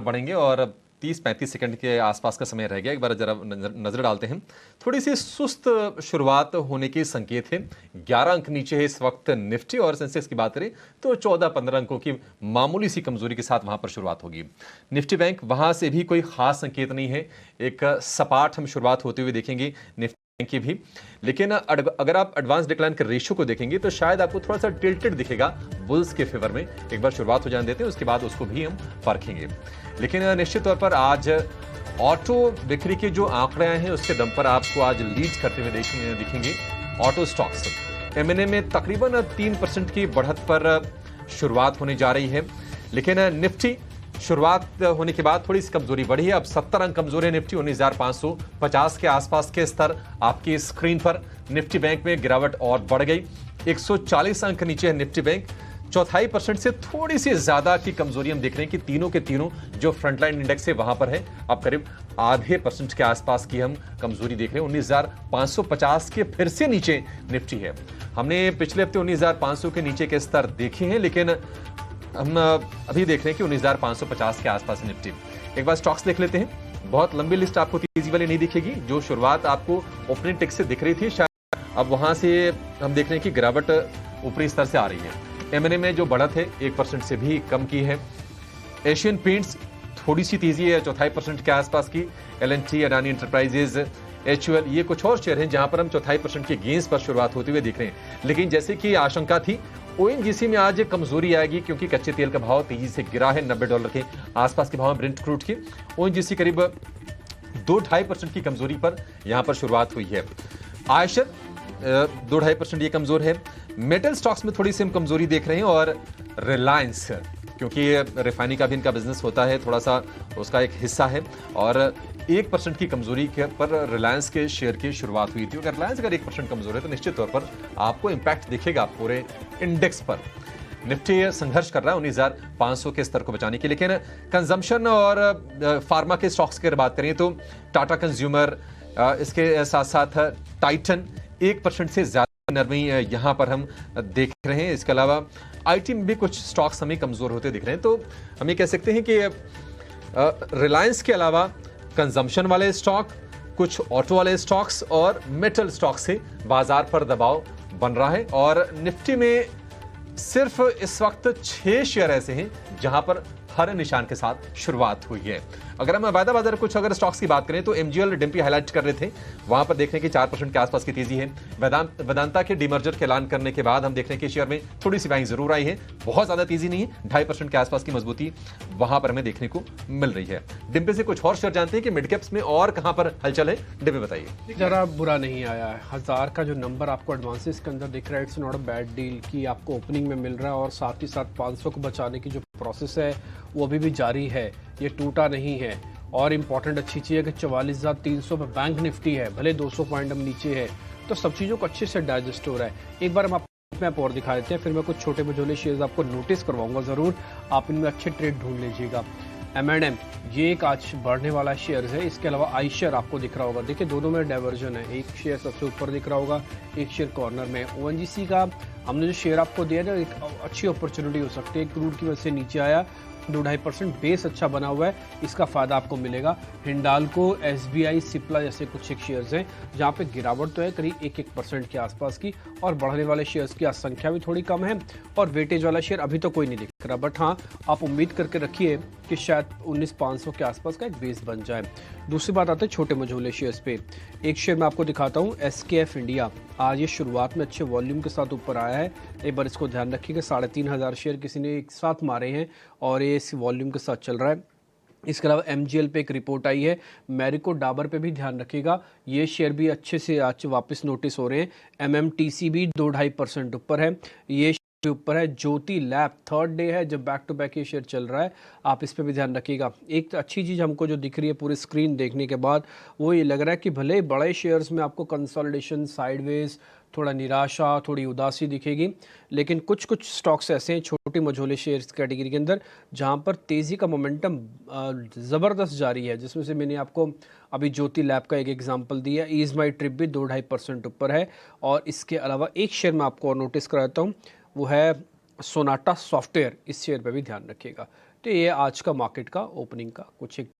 बढ़ेंगे और 30-35 सेकंड के आसपास का समय रह गया। एक बार जरा नजर डालते हैं। थोड़ी सी सुस्त शुरुआत होने के संकेत है। 11 अंक नीचे है इस वक्त निफ्टी, और सेंसेक्स की बात करें तो 14-15 अंकों की मामूली सी कमजोरी के साथ वहां पर शुरुआत होगी। निफ्टी बैंक वहां से भी कोई खास संकेत नहीं है, एक सपाट हम शुरुआत होते हुए देखेंगे निफ्टी की भी। लेकिन अगर आप एडवांस डिक्लाइन के रेशियो को देखेंगे तो शायद आपको थोड़ा सा टिल्टेड दिखेगा बुल्स के फेवर में। एक बार शुरुआत हो जाने देते हैं, उसके बाद उसको भी हम परखेंगे। लेकिन निश्चित तौर पर आज ऑटो बिक्री के जो आंकड़े आए हैं उसके दम पर आपको आज लीड करते हुए दिखेंगे ऑटो स्टॉक्स। एमएनए में तकरीबन 3% की बढ़त पर शुरुआत होने जा रही है। लेकिन निफ्टी शुरुआत होने के बाद थोड़ी सी कमजोरी बढ़ी है। अब 70 अंक कमजोर है निफ्टी, 19,550 के आसपास के स्तर आपकी स्क्रीन पर। निफ्टी बैंक में गिरावट और बढ़ गई, 140 अंक नीचे है निफ्टी बैंक। 0.25% से थोड़ी सी ज्यादा की कमजोरी हम देख रहे हैं कि तीनों के तीनों जो फ्रंटलाइन इंडेक्स है वहां पर है। अब करीब आधे % के आसपास की हम कमजोरी देख रहे हैं। 19,550 के फिर से नीचे निफ्टी है। हमने पिछले हफ्ते 19,500 के नीचे के स्तर देखे हैं, लेकिन हम अभी देख रहे हैं कि 19,550 के आसपास निफ्टी। एक बार स्टॉक्स देख लेते हैं। बहुत लंबी लिस्ट आपको तेजी वाली नहीं दिखेगी। जो शुरुआत आपको ओपनिंग टिक से दिख रही थी, शायद अब वहां से हम देख रहे हैं कि गिरावट ऊपरी स्तर से आ रही है। एमएनए में जो बढ़त है 1% से भी कम की है। एशियन पेंट्स थोड़ी सी तेजी है, 0.25% के आसपास की। एल&टी, अडानी एंटरप्राइजेज, एचयूएल, ये कुछ और शेयर हैं जहां पर हम 0.25% के गेंस पर शुरुआत होते हुए दिख रहे हैं। लेकिन जैसे कि आशंका थी, ओएनजीसी में आज कमजोरी आएगी क्योंकि कच्चे तेल का भाव तेजी से गिरा है। $90 के आसपास के भाव ब्रेंट क्रूड की। ओएनजीसी करीब 2-2.5% की कमजोरी पर यहां पर शुरुआत हुई है। आयशर 2-2.5% ये कमजोर है। मेटल स्टॉक्स में थोड़ी सी हम कमजोरी देख रहे हैं, और रिलायंस, क्योंकि रिफाइनिंग का भी इनका बिजनेस होता है, थोड़ा सा उसका एक हिस्सा है, और 1% की कमजोरी पर रिलायंस के शेयर की शुरुआत हुई थी। अगर रिलायंस अगर 1% कमजोर है तो निश्चित तौर पर आपको इंपैक्ट दिखेगा पूरे इंडेक्स पर। निफ्टी संघर्ष कर रहा है 19,500 के स्तर को बचाने के। लेकिन कंजम्पशन और फार्मा के स्टॉक्स की बात करें तो टाटा कंज्यूमर, इसके साथ साथ टाइटन 1% से ज्यादा नरमी यहां पर हम देख रहे हैं। इसके अलावा आईटी में भी कुछ स्टॉक्स हमें कमजोर होते दिख रहे हैं। तो हम ये कह सकते हैं कि रिलायंस के अलावा कंजम्पशन वाले स्टॉक, कुछ ऑटो वाले स्टॉक्स और मेटल स्टॉक से बाजार पर दबाव बन रहा है। और निफ्टी में सिर्फ इस वक्त 6 शेयर ऐसे हैं जहां पर हरे निशान के साथ शुरुआत हुई है। अगर हम वायदा बाजार कुछ अगर स्टॉक्स की बात करें तो एमजीएल, डिम्पी हाईलाइट कर रहे थे, वहां पर देख रहे हैं कि 4% के आसपास की तेजी है। वेदांता के डीमर्जर के ऐलान करने के बाद हम देख रहे हैं कि शेयर में थोड़ी सी बाइंग जरूर आई है, बहुत ज्यादा तेजी नहीं है। 2.5% के आसपास की मजबूती वहां पर हमें देखने को मिल रही है। डिम्पी से कुछ और शेयर जानते हैं कि मिड कैप्स में और कहां पर हलचल है। डिम्पी बताइए। जरा बुरा नहीं आया है। 1000 का जो नंबर आपको एडवांसेस के अंदर दिख रहा है, it's not a bad deal कि आपको ओपनिंग में मिल रहा है, और साथ ही साथ 500 को बचाने की जो प्रोसेस है वो अभी भी जारी है, ये टूटा नहीं है। और इम्पॉर्टेंट अच्छी चीज़ है कि 44,300 पर बैंक निफ्टी है, भले 200 पॉइंट हम नीचे है, तो सब चीज़ों को अच्छे से डाइजेस्ट हो रहा है। एक बार हम आपको मैप और दिखा देते हैं, फिर मैं कुछ छोटे मझोले शेयर्स आपको नोटिस करवाऊंगा ज़रूर, आप इनमें अच्छे ट्रेड ढूंढ लीजिएगा। M&M ये एक आज बढ़ने वाला शेयर है। इसके अलावा आईशर आपको दिख रहा होगा, देखिए दोनों में डाइवर्जन है, एक शेयर सबसे ऊपर दिख रहा होगा, एक शेयर कॉर्नर में। ओएनजीसी का हमने जो शेयर आपको दिया ना, एक अच्छी अपॉर्चुनिटी हो सकती है, क्रूड की वजह से नीचे आया, 2-2.5% बेस अच्छा बना हुआ है, इसका फायदा आपको मिलेगा। हिंडाल्को, एसबीआई, सिप्ला जैसे कुछ एक शेयर्स हैं जहां पे गिरावट तो है करीब 1-1% के आसपास की, और बढ़ने वाले शेयर्स की संख्या भी थोड़ी कम है, और वेटेज वाला शेयर अभी तो कोई नहीं दिख रहा। बट हाँ, आप उम्मीद करके रखिए कि शायद 19,500 के आसपास का एक बेस बन जाए। दूसरी बात आते हैं छोटे मझोले शेयर्स पे। एक शेयर मैं आपको दिखाता हूँ, एसकेएफ इंडिया। आज ये शुरुआत में अच्छे वॉल्यूम के साथ ऊपर आया है। एक बार इसको ध्यान रखिएगा, 3,500 शेयर किसी ने एक साथ मारे हैं और ये इस वॉल्यूम के साथ चल रहा है। इसके अलावा एमजीएल पे एक रिपोर्ट आई है। मैरिको डाबर पे भी ध्यान रखिएगा, ये शेयर भी अच्छे से आज वापस नोटिस हो रहे हैं। एमएमटीसी भी 2-2.5% ऊपर है, ये ऊपर है। ज्योति लैब थर्ड डे है जब बैक टू बैक ये शेयर चल रहा है, आप इस पे भी ध्यान रखिएगा। एक अच्छी चीज़ हमको जो दिख रही है पूरी स्क्रीन देखने के बाद, वो ये लग रहा है कि भले बड़े शेयर्स में आपको कंसोलिडेशन, साइडवेज, थोड़ा निराशा, थोड़ी उदासी दिखेगी, लेकिन कुछ कुछ स्टॉक्स ऐसे हैं छोटे मझोले शेयर्स कैटेगरी के अंदर जहां पर तेज़ी का मोमेंटम ज़बरदस्त जारी है, जिसमें से मैंने आपको अभी ज्योति लैब का एक एग्जांपल दिया। ईज माई ट्रिप भी 2-2.5% ऊपर है। और इसके अलावा एक शेयर मैं आपको और नोटिस कराता हूँ, वो है सोनाटा सॉफ्टवेयर। इस शेयर पे भी ध्यान रखिएगा। तो ये आज का मार्केट का ओपनिंग का कुछ एक